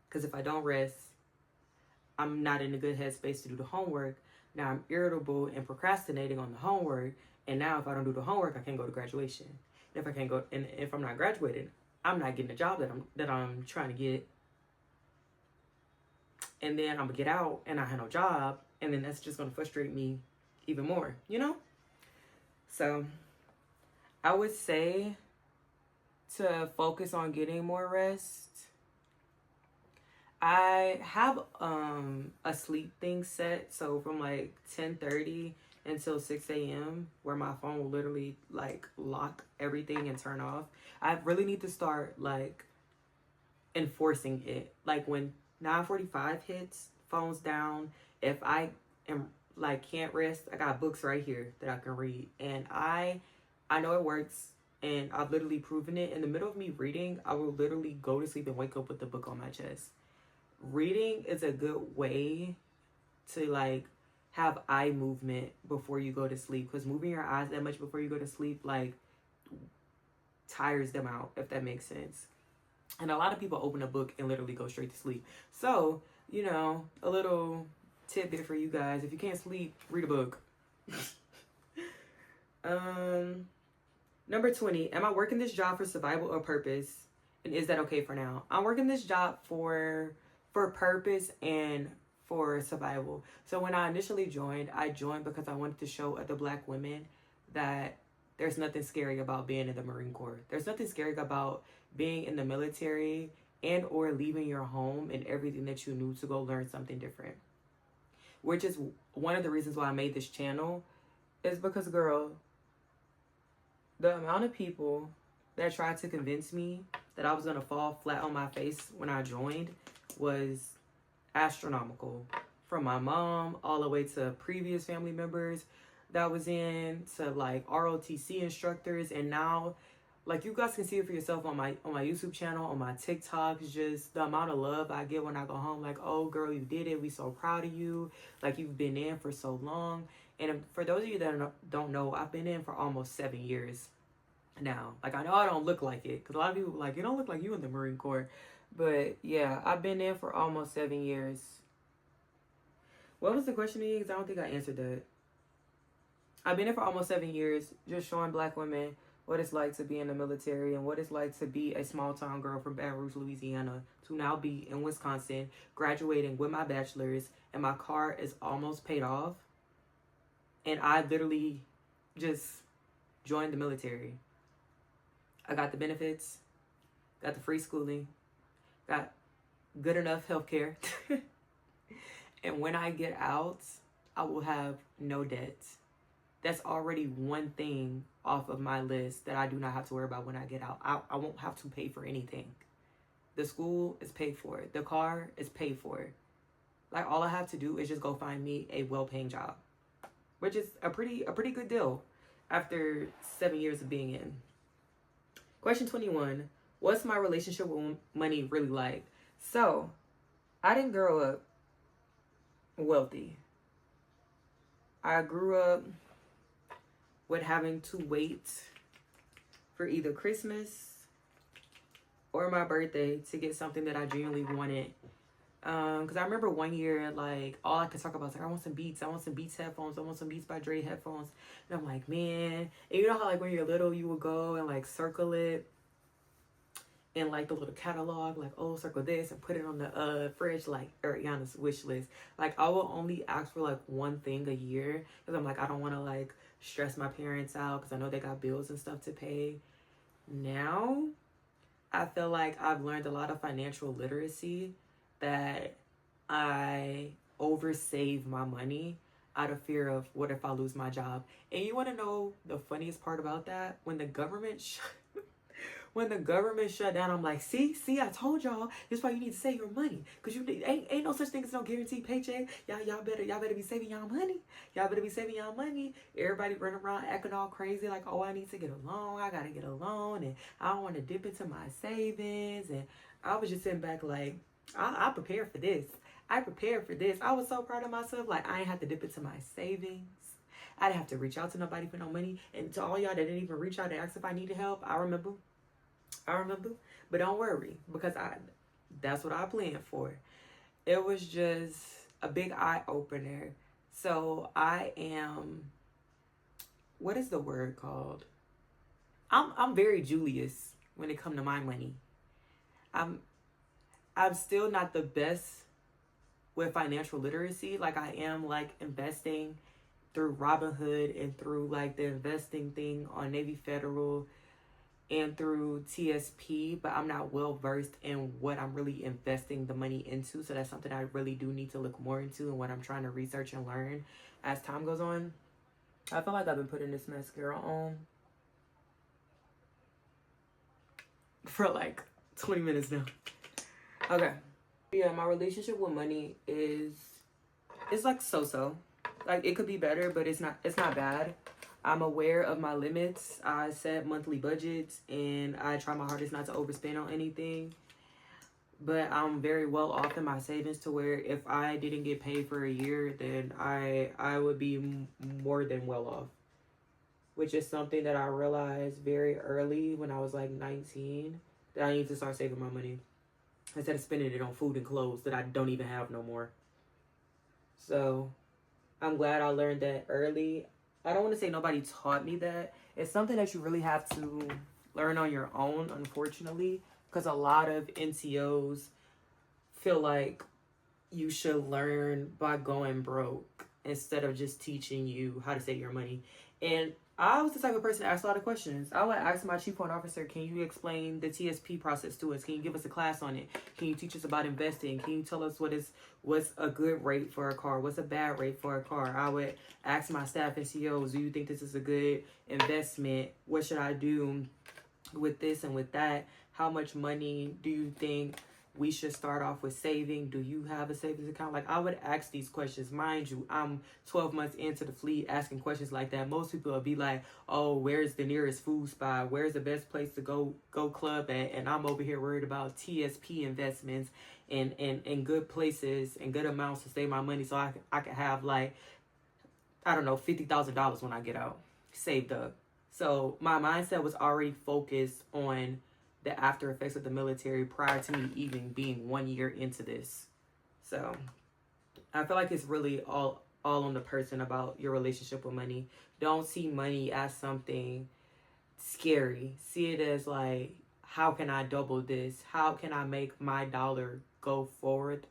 Because if I don't rest, I'm not in a good headspace to do the homework. Now I'm irritable and procrastinating on the homework. And now if I don't do the homework, I can't go to graduation. And if I'm not graduated, I'm not getting the job that I'm trying to get. And then I'm gonna get out and I have no job, and then that's just gonna frustrate me even more, you know? So I would say to focus on getting more rest. I have a sleep thing set, so from like 10:30 until 6 a.m. where my phone will literally like lock everything and turn off. I really need to start like enforcing it. Like when 9:45 hits, phone's down. If I am like can't rest, I got books right here that I can read, and I know it works. And I've literally proven it. In the middle of me reading, I will literally go to sleep and wake up with the book on my chest. Reading is a good way to like have eye movement before you go to sleep, because moving your eyes that much before you go to sleep like tires them out, if that makes sense. And a lot of people open a book and literally go straight to sleep. So, you know, a little tidbit for you guys: if you can't sleep, read a book. Number 20, am I working this job for survival or purpose? And is that okay for now? I'm working this job for purpose and for survival. So when I initially joined, I joined because I wanted to show other Black women that there's nothing scary about being in the Marine Corps. There's nothing scary about being in the military and or leaving your home and everything that you knew to go learn something different. Which is one of the reasons why I made this channel, is because, girl, the amount of people that tried to convince me that I was going to fall flat on my face when I joined was astronomical. From my mom all the way to previous family members that was in, to like ROTC instructors, and now like you guys can see it for yourself on my YouTube channel, on my TikToks, just the amount of love I get when I go home. Like, oh girl, you did it, we so proud of you, like you've been in for so long. And for those of you that don't know, I've been in for almost 7 years now. Like, I know I don't look like it, because a lot of people like, you don't look like you in the Marine Corps, but yeah, I've been in for almost 7 years. What was the question again? Because I don't think I answered that. I've been in for almost 7 years, just showing Black women what it's like to be in the military and what it's like to be a small town girl from Baton Rouge, Louisiana, to now be in Wisconsin, graduating with my bachelor's, and my car is almost paid off. And I literally just joined the military. I got the benefits, got the free schooling, got good enough health care. And when I get out, I will have no debt. That's already one thing off of my list that I do not have to worry about when I get out. I won't have to pay for anything. The school is paid for. The car is paid for. Like, all I have to do is just go find me a well-paying job, which is a pretty good deal after 7 years of being in. Question 21. What's my relationship with money really like? So, I didn't grow up wealthy. I grew up with having to wait for either Christmas or my birthday to get something that I genuinely wanted. Because I remember one year, like, all I could talk about was like, I want some Beats headphones, I want some Beats by Dre headphones. And I'm like, man. And you know how, like, when you're little, you would go and, like, circle it in, like, the little catalog, like, oh, circle this and put it on the fridge, like Ariana's wish list. Like, I will only ask for, like, one thing a year, because I'm like, I don't want to, like, stress my parents out, because I know they got bills and stuff to pay. Now, I feel like I've learned a lot of financial literacy, that I oversave my money out of fear of what if I lose my job. And you want to know the funniest part about that? When the government shut down, I'm like, see, I told y'all, this is why you need to save your money, because you ain't no such thing as no guaranteed paycheck. Y'all better be saving y'all money. Everybody running around acting all crazy, like, oh, I need to get a loan, I gotta get a loan, and I don't want to dip into my savings. And I was just sitting back like, I prepared for this. I was so proud of myself. Like, I ain't have to dip into my savings. I didn't have to reach out to nobody for no money. And to all y'all that didn't even reach out and ask if I needed help, I remember. But don't worry, because that's what I planned for. It was just a big eye opener. So I am, what is the word called? I'm very Julius when it comes to my money. I'm still not the best with financial literacy. Like, I am, like, investing through Robinhood and through, like, the investing thing on Navy Federal and through TSP, but I'm not well versed in what I'm really investing the money into. So that's something I really do need to look more into, and what I'm trying to research and learn as time goes on. I feel like I've been putting this mascara on for like 20 minutes now. Okay. Yeah, my relationship with money it's like so-so. Like, it could be better, but it's not bad. I'm aware of my limits. I set monthly budgets, and I try my hardest not to overspend on anything. But I'm very well off in my savings, to where if I didn't get paid for a year, then I would be more than well off. Which is something that I realized very early when I was like 19, that I need to start saving my money, instead of spending it on food and clothes that I don't even have no more. So I'm glad I learned that early. I don't want to say nobody taught me that. It's something that you really have to learn on your own, unfortunately, because a lot of NCOs feel like you should learn by going broke instead of just teaching you how to save your money. And I was the type of person that asked a lot of questions. I would ask my chief point officer, can you explain the TSP process to us? Can you give us a class on it? Can you teach us about investing? Can you tell us what's a good rate for a car? What's a bad rate for a car? I would ask my staff and CEOs, do you think this is a good investment? What should I do with this and with that? How much money do you think we should start off with saving? Do you have a savings account? Like, I would ask these questions. Mind you, I'm 12 months into the fleet asking questions like that. Most people will be like, oh, where's the nearest food spot? Where's the best place to go club at? And I'm over here worried about TSP investments and good places and good amounts to save my money so I could have, like, I don't know, $50,000 when I get out saved up. So my mindset was already focused on the after effects of the military prior to me even being 1 year into this. So I feel like it's really all on the person about your relationship with money. Don't see money as something scary. See it as like, how can I double this? How can I make my dollar go forward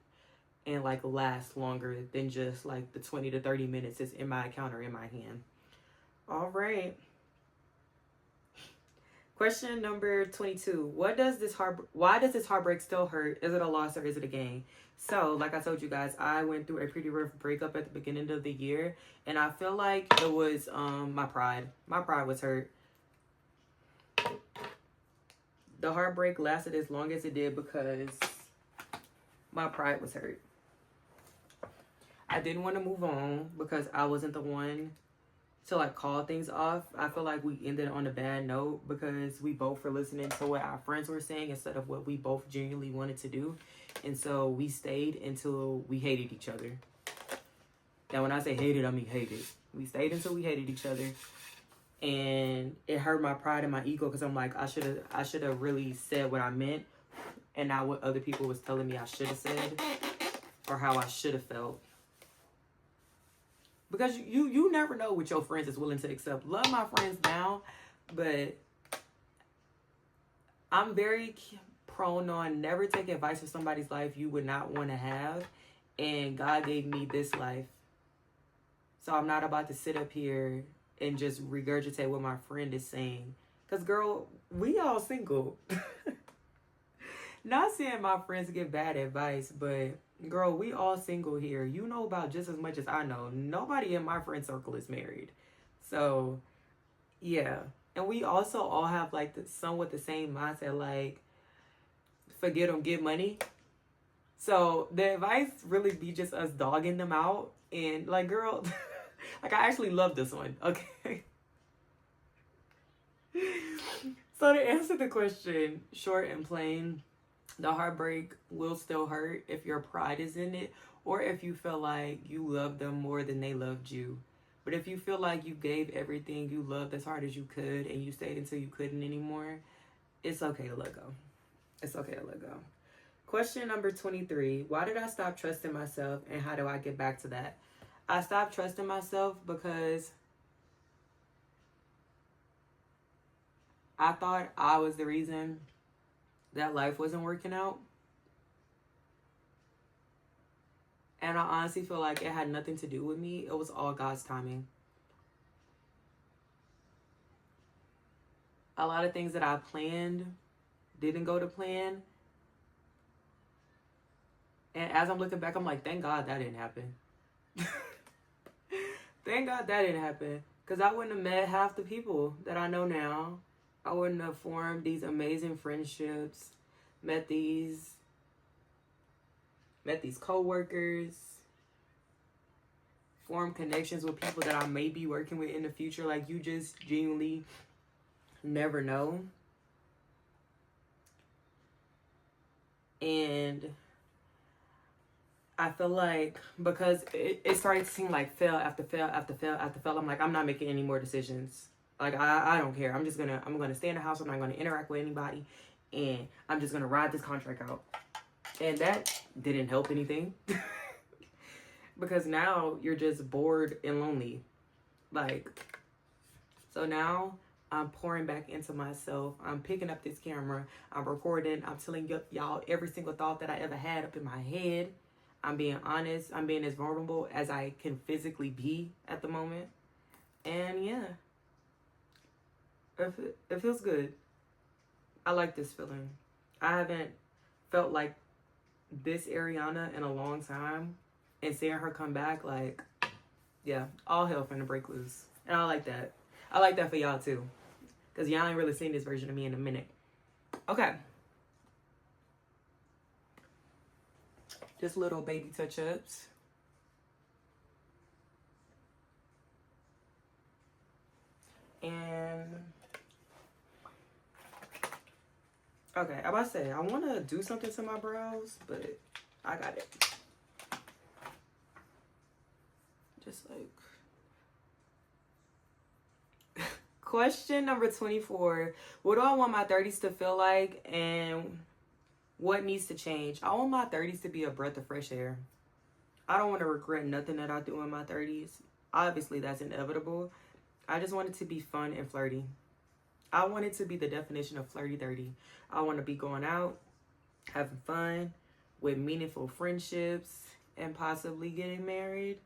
and like last longer than just like the 20 to 30 minutes it's in my account or in my hand? All right. Question number 22. Why does this heartbreak still hurt? Is it a loss or is it a gain? So, like I told you guys, I went through a pretty rough breakup at the beginning of the year, and I feel like it was my pride. My pride was hurt. The heartbreak lasted as long as it did because my pride was hurt. I didn't want to move on because I wasn't the one to like call things off. I feel like we ended on a bad note because we both were listening to what our friends were saying instead of what we both genuinely wanted to do. And so we stayed until we hated each other. Now when I say hated, I mean hated. We stayed until we hated each other. And it hurt my pride and my ego because I'm like, I should have really said what I meant and not what other people was telling me I should have said or how I should have felt. Because you never know what your friends is willing to accept. Love my friends now, but I'm very prone on never take advice for somebody's life you would not want to have. And God gave me this life. So I'm not about to sit up here and just regurgitate what my friend is saying. Because, girl, we all single. Not saying my friends give bad advice, but girl, we all single here. You know about just as much as I know. Nobody in my friend circle is married. So, yeah. And we also all have like somewhat the same mindset, like, forget them, get money. So the advice really be just us dogging them out. And like, girl, like I actually love this one. Okay. So to answer the question, short and plain, the heartbreak will still hurt if your pride is in it or if you feel like you love them more than they loved you. But if you feel like you gave everything you loved as hard as you could and you stayed until you couldn't anymore, it's okay to let go. It's okay to let go. Question number 23. Why did I stop trusting myself and how do I get back to that? I stopped trusting myself because I thought I was the reason that life wasn't working out. And I honestly feel like it had nothing to do with me. It was all God's timing. A lot of things that I planned didn't go to plan. And as I'm looking back, I'm like, thank God that didn't happen. Thank God that didn't happen. Because I wouldn't have met half the people that I know now. I wouldn't have formed these amazing friendships, met these co-workers, formed connections with people that I may be working with in the future. Like, you just genuinely never know. And I feel like because it started to seem like fail after fail after fail after fail, I'm like, I'm not making any more decisions. Like, I don't care. I'm gonna stay in the house. I'm not gonna interact with anybody, and I'm just gonna ride this contract out. And that didn't help anything because now you're just bored and lonely. Like, so now I'm pouring back into myself. I'm picking up this camera. I'm recording. I'm telling y'all every single thought that I ever had up in my head. I'm being honest. I'm being as vulnerable as I can physically be at the moment. And yeah. It feels good. I like this feeling. I haven't felt like this Ariana in a long time. And seeing her come back, like, yeah, all hell finna break loose. And I like that. I like that for y'all too. Because y'all ain't really seen this version of me in a minute. Okay. Just little baby touch-ups. And okay, I'm about to say I want to do something to my brows, but I got it. Just like question number 24. What do I want my 30s to feel like, and what needs to change? I want my 30s to be a breath of fresh air. I don't want to regret nothing that I do in my 30s. Obviously, that's inevitable. I just want it to be fun and flirty. I want it to be the definition of flirty 30. I want to be going out, having fun, with meaningful friendships, and possibly getting married.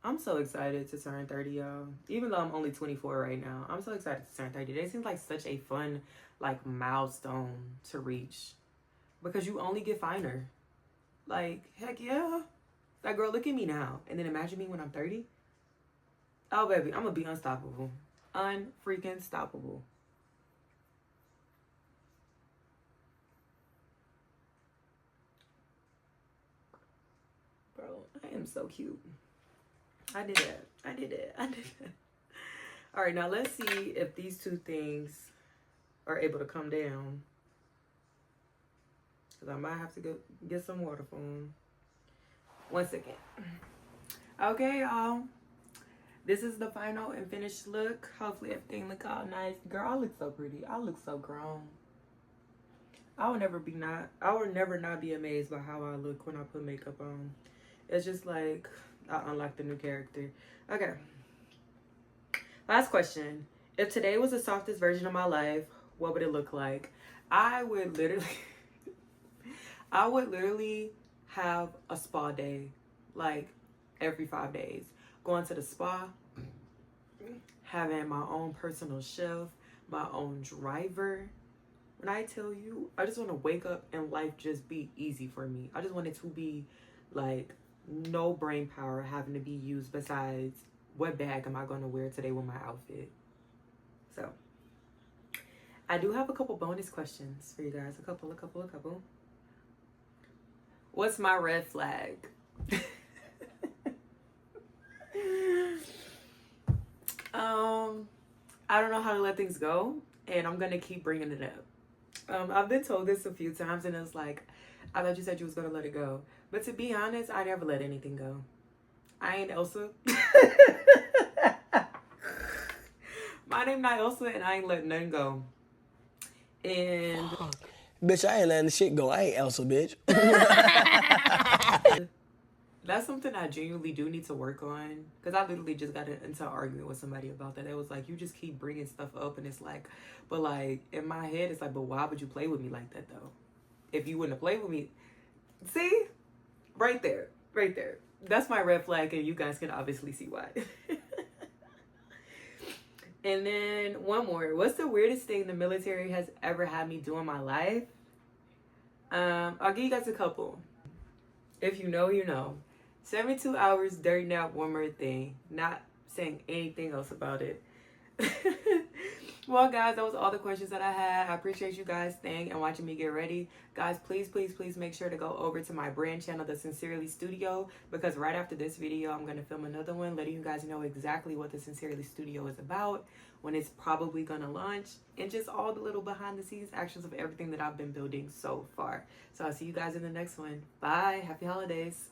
I'm so excited to turn 30, y'all. Even though I'm only 24 right now, I'm so excited to turn 30. It seems like such a fun, like, milestone to reach. Because you only get finer. Like, heck yeah. Like, girl, look at me now. And then imagine me when I'm 30. Oh, baby, I'm going to be unstoppable. Unfreaking stoppable. Bro, I am so cute. I did it. All right, now let's see if these two things are able to come down. Because I might have to go get some water for them. 1 second. Okay, y'all. This is the final and finished look. Hopefully everything look all nice. Girl, I look so pretty. I look so grown. I will never not be amazed by how I look when I put makeup on. It's just like I unlocked a new character. Okay. Last question. If today was the softest version of my life, what would it look like? I would literally have a spa day, like every 5 days. Going to the spa, having my own personal chef, my own driver. When I tell you, I just want to wake up and life just be easy for me. I just want it to be like no brain power having to be used besides what bag am I going to wear today with my outfit. So, I do have a couple bonus questions for you guys. A couple. What's my red flag? I don't know how to let things go, and I'm gonna keep bringing it up. I've been told this a few times, and it's like, I thought you said you was gonna let it go, but to be honest, I never let anything go. I ain't Elsa. My name not Elsa, and I ain't letting nothing go. And bitch, I ain't letting shit go. I ain't Elsa, bitch. That's something I genuinely do need to work on, because I literally just got into an argument with somebody about that. It was like, you just keep bringing stuff up, and it's like, but like in my head it's like, but why would you play with me like that though? If you wouldn't have played with me, see, right there, that's my red flag, and you guys can obviously see why. And then one more. What's the weirdest thing the military has ever had me do in my life? I'll give you guys a couple. If you know, you know. 72 hours dirty nap, one more thing. Not saying anything else about it. Well, guys, that was all the questions that I had. I appreciate you guys staying and watching me get ready. Guys, please make sure to go over to my brand channel, The Sincerely Studio, because right after this video, I'm going to film another one letting you guys know exactly what The Sincerely Studio is about, when it's probably going to launch, and just all the little behind the scenes actions of everything that I've been building so far. So I'll see you guys in the next one. Bye. Happy holidays.